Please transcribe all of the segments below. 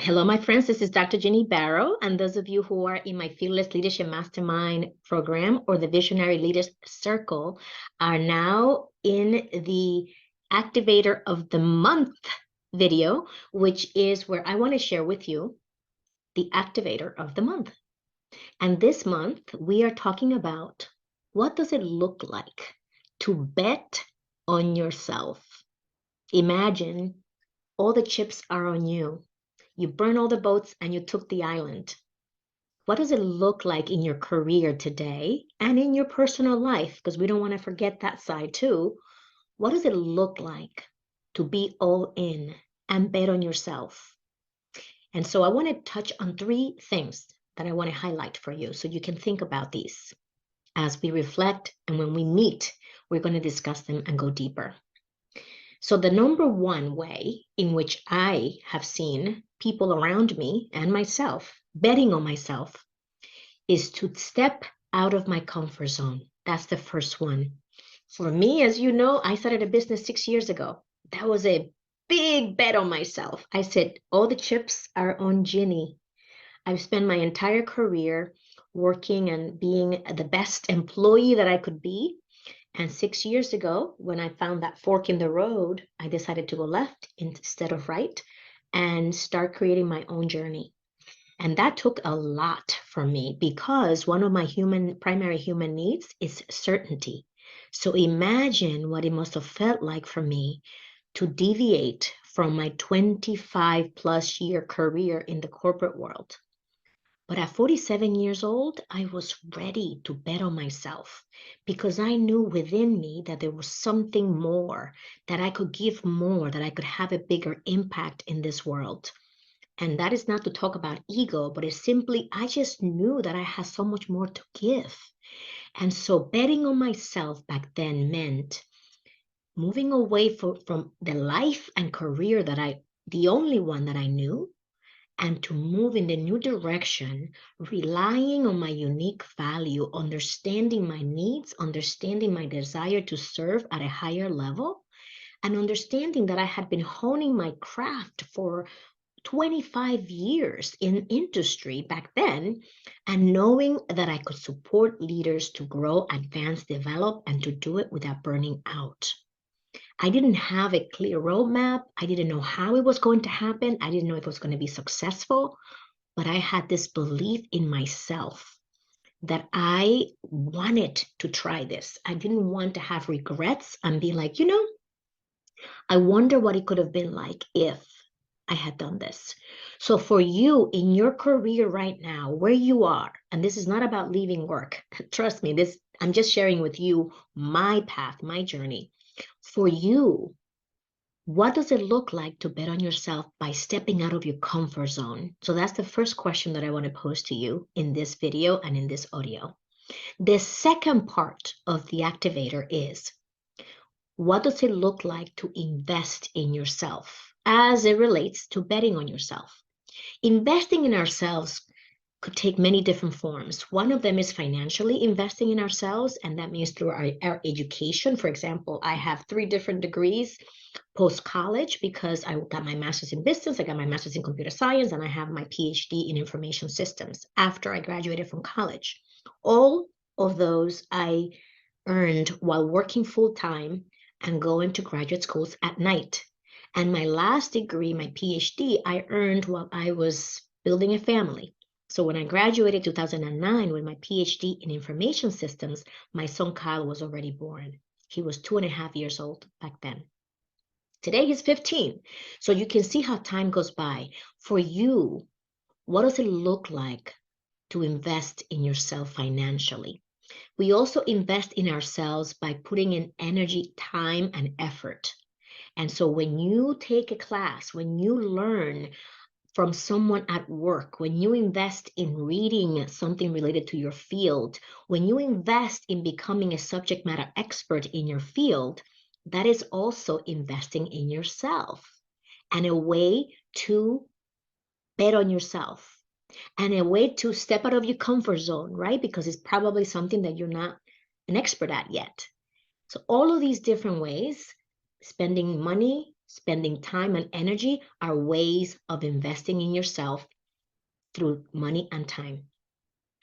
Hello, my friends. This is Dr. Jenny Barrow, and those of you who are in my Fearless Leadership Mastermind program or the Visionary Leaders Circle are now in the Activator of the Month video, which is where I want to share with you the Activator of the Month. And this month, we are talking about what does it look like to bet on yourself. Imagine all the chips are on you. You burned all the boats and you took the island. What does it look like in your career today and in your personal life? Because we don't want to forget that side too. What does it look like to be all in and bet on yourself? And so I want to touch on 3 things that I want to highlight for you so you can think about these as we reflect. And when we meet, we're going to discuss them and go deeper. So the number one way in which I have seen people around me and myself betting on myself is to step out of my comfort zone. That's the first one. For me, as you know, I started a business 6 years ago. That was a big bet on myself. I said, all the chips are on Ginny. I've spent my entire career working and being the best employee that I could be. And 6 years ago, when I found that fork in the road, I decided to go left instead of right and start creating my own journey. And that took a lot for me because one of my primary human needs is certainty. So imagine what it must have felt like for me to deviate from my 25 plus year career in the corporate world. But at 47 years old, I was ready to bet on myself because I knew within me that there was something more, that I could give more, that I could have a bigger impact in this world. And that is not to talk about ego, but it's simply, I just knew that I had so much more to give. And so betting on myself back then meant moving away from the life and career the only one that I knew, and to move in the new direction, relying on my unique value, understanding my needs, understanding my desire to serve at a higher level, and understanding that I had been honing my craft for 25 years in industry back then, and knowing that I could support leaders to grow, advance, develop, and to do it without burning out. I didn't have a clear roadmap. I didn't know how it was going to happen. I didn't know if it was going to be successful, but I had this belief in myself that I wanted to try this. I didn't want to have regrets and be like, I wonder what it could have been like if I had done this. So for you in your career right now, where you are, and this is not about leaving work. Trust me, I'm just sharing with you my path, my journey. For you, what does it look like to bet on yourself by stepping out of your comfort zone? So that's the first question that I want to pose to you in this video and in this audio. The second part of the activator is, what does it look like to invest in yourself as it relates to betting on yourself? Investing in ourselves could take many different forms. One of them is financially investing in ourselves, and that means through our education. For example, I have 3 different degrees post-college because I got my master's in business, I got my master's in computer science, and I have my PhD in information systems after I graduated from college. All of those I earned while working full-time and going to graduate schools at night. And my last degree, my PhD, I earned while I was building a family. So when I graduated in 2009 with my PhD in information systems, my son Kyle was already born. He was 2.5 years old back then. Today he's 15. So you can see how time goes by. For you, what does it look like to invest in yourself financially? We also invest in ourselves by putting in energy, time, and effort. And so when you take a class, when you learn from someone at work, when you invest in reading something related to your field, when you invest in becoming a subject matter expert in your field, that is also investing in yourself and a way to bet on yourself and a way to step out of your comfort zone, right? Because it's probably something that you're not an expert at yet. So all of these different ways, spending money, spending time and energy are ways of investing in yourself through money and time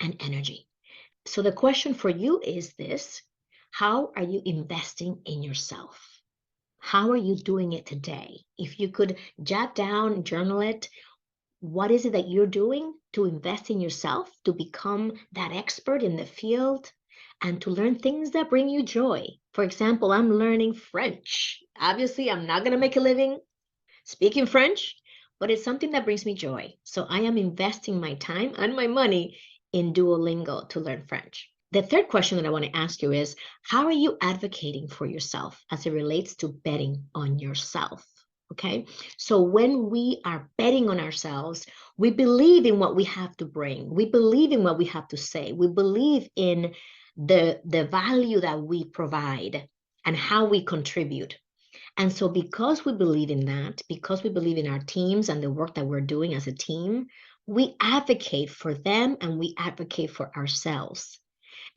and energy. So the question for you is this: how are you investing in yourself? How are you doing it today? If you could jot down, journal it, what is it that you're doing to invest in yourself, to become that expert in the field, and to learn things that bring you joy? For example, I'm learning French. Obviously, I'm not going to make a living speaking French, but it's something that brings me joy. So I am investing my time and my money in Duolingo to learn French. The third question that I want to ask you is, how are you advocating for yourself as it relates to betting on yourself? Okay, so when we are betting on ourselves, we believe in what we have to bring. We believe in what we have to say. We believe in the value that we provide and how we contribute. And so because we believe in that, because we believe in our teams and the work that we're doing as a team, we advocate for them and we advocate for ourselves.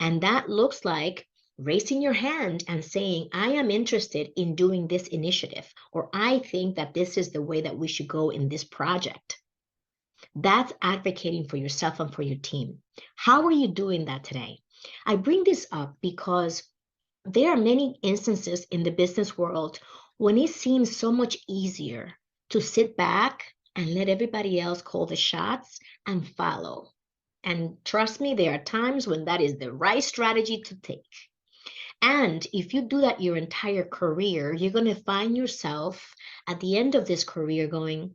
And that looks like raising your hand and saying, I am interested in doing this initiative, or I think that this is the way that we should go in this project. That's advocating for yourself and for your team. How are you doing that today? I bring this up because there are many instances in the business world when it seems so much easier to sit back and let everybody else call the shots and follow. And trust me, there are times when that is the right strategy to take. And if you do that your entire career, you're going to find yourself at the end of this career going,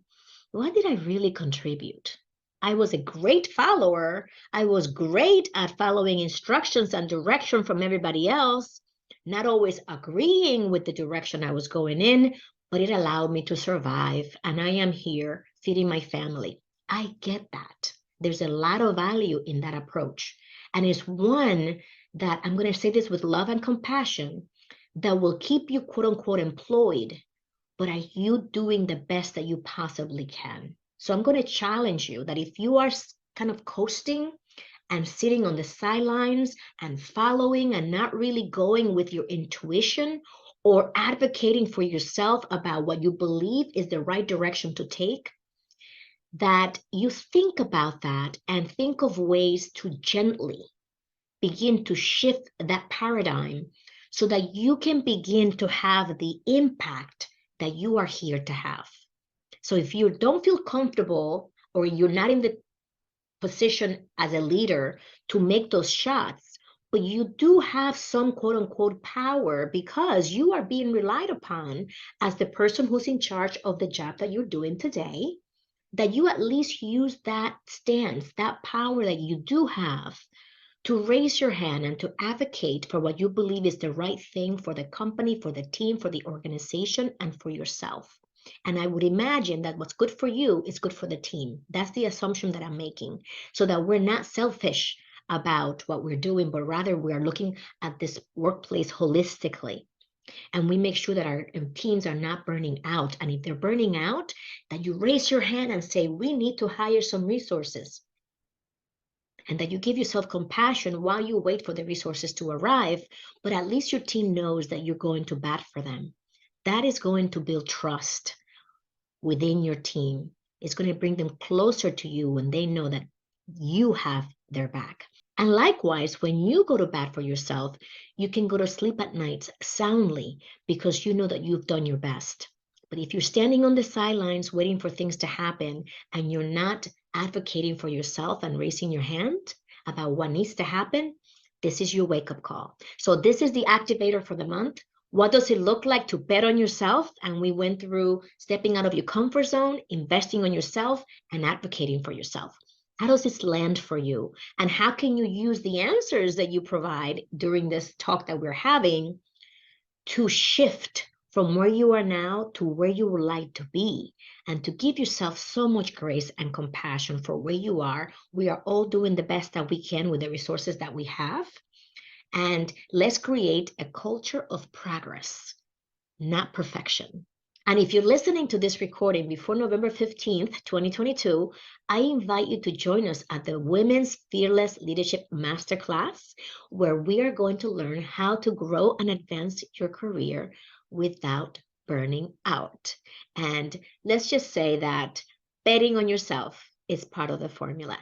what did I really contribute? I was a great follower. I was great at following instructions and direction from everybody else, not always agreeing with the direction I was going in, but it allowed me to survive. And I am here feeding my family. I get that. There's a lot of value in that approach. And it's one that, I'm going to say this with love and compassion, that will keep you, quote unquote, employed. But are you doing the best that you possibly can? So I'm going to challenge you that if you are kind of coasting and sitting on the sidelines and following and not really going with your intuition or advocating for yourself about what you believe is the right direction to take, that you think about that and think of ways to gently begin to shift that paradigm so that you can begin to have the impact that you are here to have. So if you don't feel comfortable or you're not in the position as a leader to make those shots, but you do have some quote unquote power because you are being relied upon as the person who's in charge of the job that you're doing today, that you at least use that stance, that power that you do have, to raise your hand and to advocate for what you believe is the right thing for the company, for the team, for the organization, and for yourself. And I would imagine that what's good for you is good for the team. That's the assumption that I'm making, so that we're not selfish about what we're doing, but rather we are looking at this workplace holistically. And we make sure that our teams are not burning out. And if they're burning out, that you raise your hand and say, we need to hire some resources. And that you give yourself compassion while you wait for the resources to arrive, but at least your team knows that you're going to bat for them. That is going to build trust within your team. It's going to bring them closer to you when they know that you have their back. And likewise, when you go to bat for yourself, you can go to sleep at night soundly because you know that you've done your best. But if you're standing on the sidelines waiting for things to happen and you're not advocating for yourself and raising your hand about what needs to happen, this is your wake-up call. So this is the activator for the month. What does it look like to bet on yourself? And we went through stepping out of your comfort zone, investing on yourself, and advocating for yourself. How does this land for you? And how can you use the answers that you provide during this talk that we're having to shift from where you are now to where you would like to be, and to give yourself so much grace and compassion for where you are? We are all doing the best that we can with the resources that we have. And let's create a culture of progress, not perfection. And if you're listening to this recording before November 15th, 2022, I invite you to join us at the Women's Fearless Leadership Masterclass, where we are going to learn how to grow and advance your career without burning out. And let's just say that betting on yourself is part of the formula.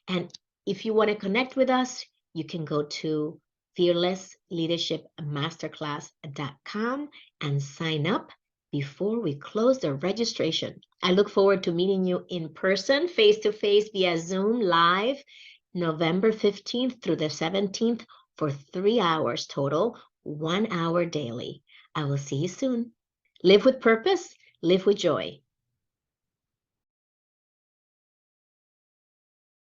And if you want to connect with us, you can go to fearlessleadershipmasterclass.com and sign up before we close the registration. I look forward to meeting you in person, face-to-face via Zoom live, November 15th through the 17th for 3 hours total, 1 hour daily. I will see you soon. Live with purpose, live with joy.